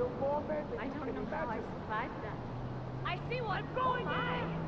I don't know how I survived that. I see what's going on!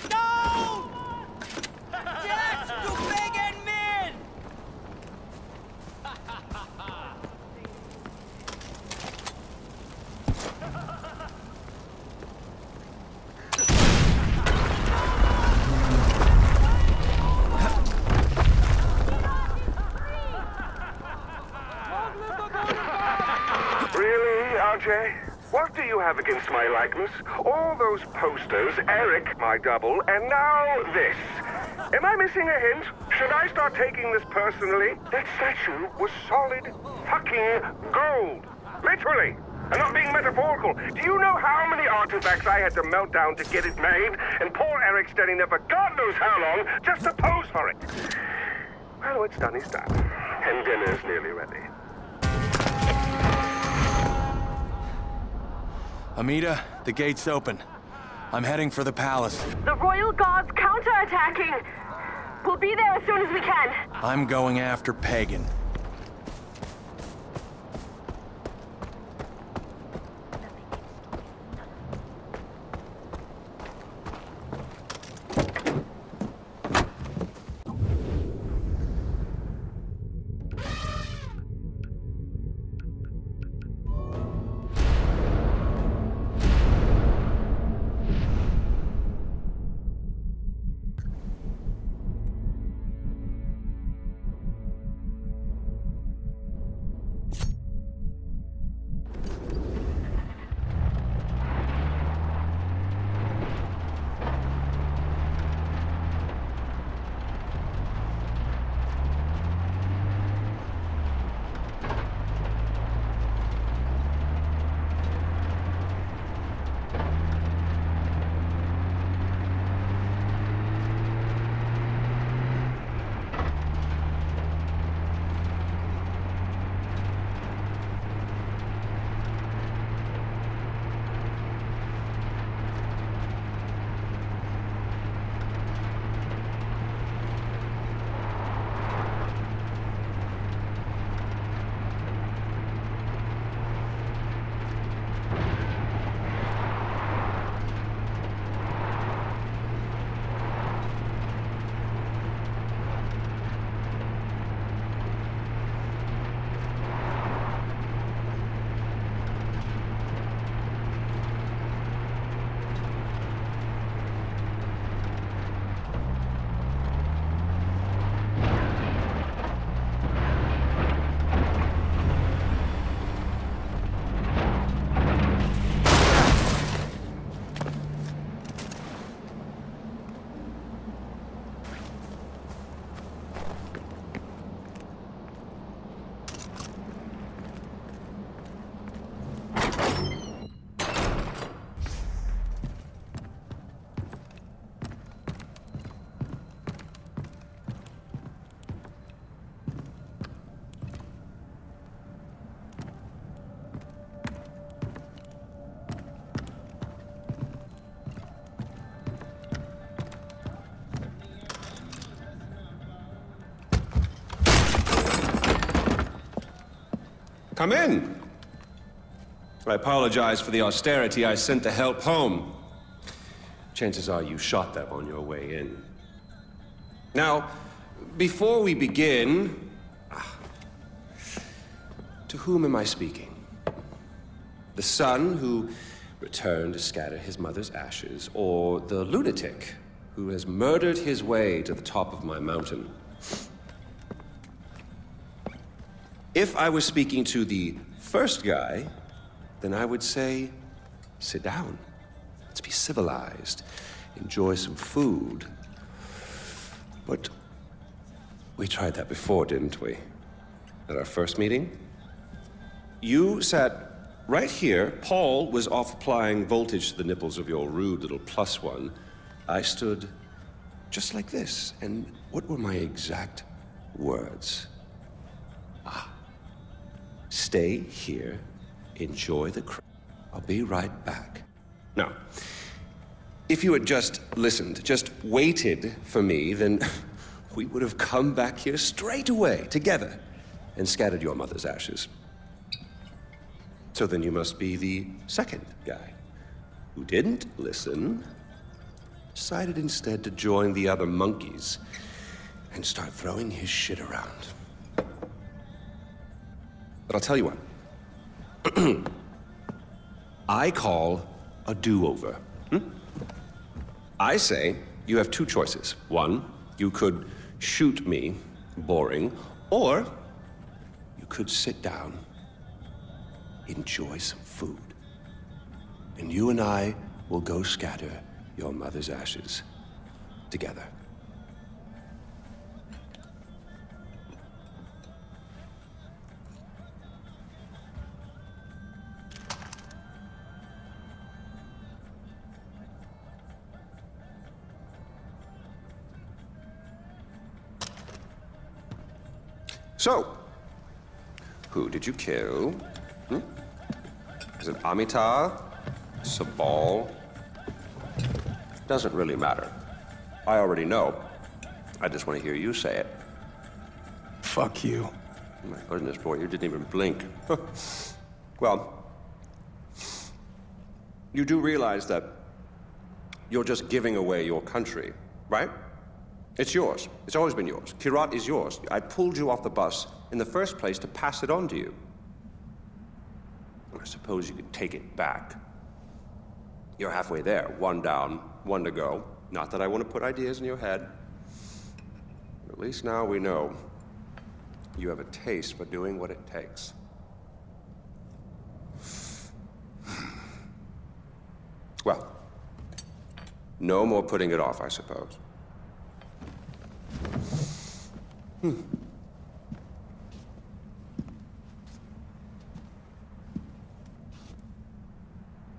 Stop! What do you have against my likeness? All those posters, Eric, my double, and now this. Am I missing a hint? Should I start taking this personally? That statue was solid fucking gold. Literally. I'm not being metaphorical. Do you know how many artifacts I had to melt down to get it made? And poor Eric standing there for God knows how long just to pose for it. Well, what's done is done. And dinner's nearly ready. Amita, the gate's open. I'm heading for the palace. The Royal Guard's counterattacking! We'll be there as soon as we can. I'm going after Pagan. Come in. I apologize for the austerity. I sent the help home. Chances are you shot them on your way in. Now, before we begin, to whom am I speaking? The son who returned to scatter his mother's ashes, or the lunatic who has murdered his way to the top of my mountain? If I was speaking to the first guy, then I would say, sit down. Let's be civilized. Enjoy some food. But we tried that before, didn't we? At our first meeting? You sat right here. Paul was off applying voltage to the nipples of your rude little +1. I stood just like this. And what were my exact words? Stay here, enjoy the crowd. I'll be right back. Now, if you had just listened, just waited for me, then we would have come back here straight away, together, and scattered your mother's ashes. So then you must be the second guy, who didn't listen, decided instead to join the other monkeys and start throwing his shit around. But I'll tell you what. I call a do-over. I say you have two choices. One, you could shoot me, boring, or you could sit down, enjoy some food, and you and I will go scatter your mother's ashes together. So, who did you kill? Is it Amitar? Sabal? Doesn't really matter. I already know. I just want to hear you say it. Fuck you. Oh my goodness, boy, you didn't even blink. Well, you do realize that you're just giving away your country, right? It's yours. It's always been yours. Kyrat is yours. I pulled you off the bus in the first place to pass it on to you. I suppose you could take it back. You're halfway there. One down, one to go. Not that I want to put ideas in your head. But at least now we know you have a taste for doing what it takes. Well, no more putting it off, I suppose.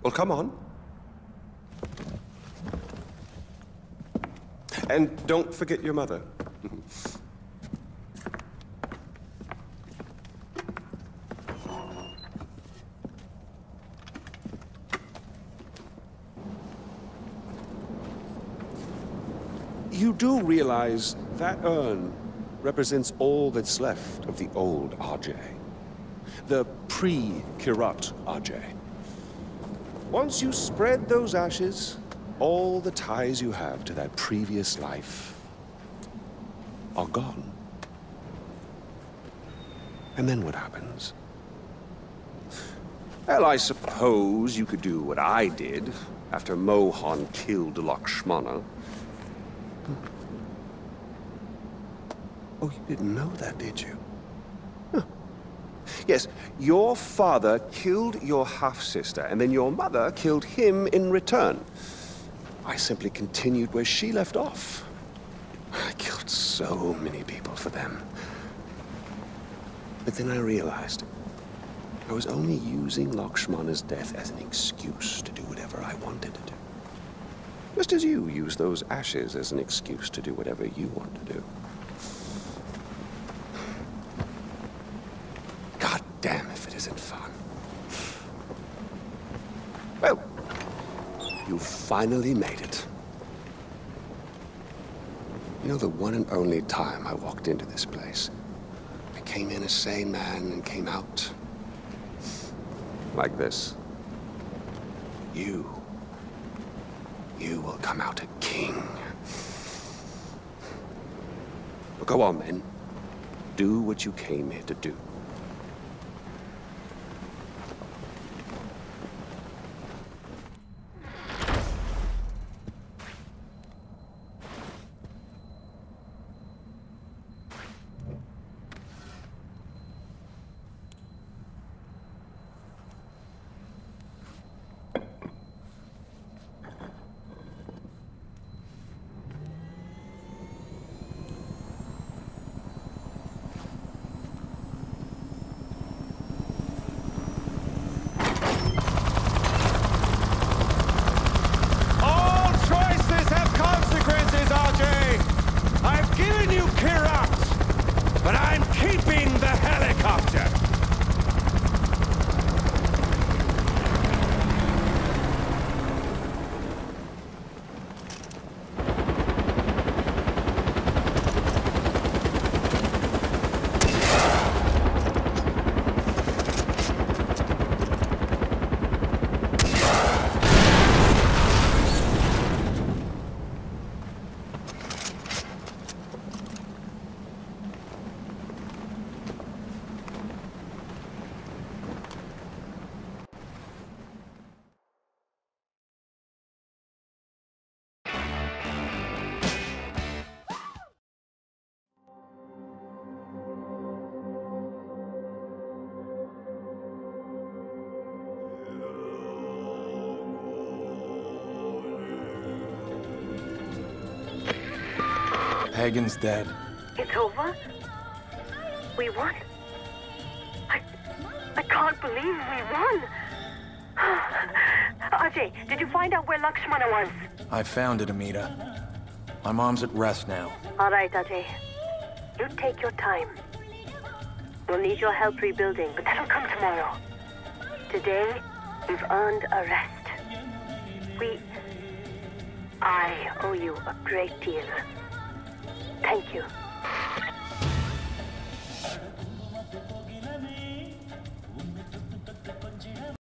Well, come on. And don't forget your mother. You do realize that urn represents all that's left of the old RJ. The pre-Kyrat RJ. Once you spread those ashes, all the ties you have to that previous life are gone. And then what happens? Well, I suppose you could do what I did after Mohan killed Lakshmana. Oh, you didn't know that, did you? Huh. Yes, your father killed your half-sister, and then your mother killed him in return. I simply continued where she left off. I killed so many people for them. But then I realized I was only using Lakshmana's death as an excuse to do whatever I wanted to do. Just as you use those ashes as an excuse to do whatever you want to do. God damn if it isn't fun. Well, you finally made it. You know, the one and only time I walked into this place, I came in a sane man and came out like this. You will come out a king. But go on, then. Do what you came here to do. Hagen's dead. It's over? We won? I can't believe we won! Ajay, did you find out where Lakshmana was? I found it, Amita. My mom's at rest now. All right, Ajay. You take your time. We'll need your help rebuilding, but that'll come tomorrow. Today, you've earned a rest. I owe you a great deal. Thank you.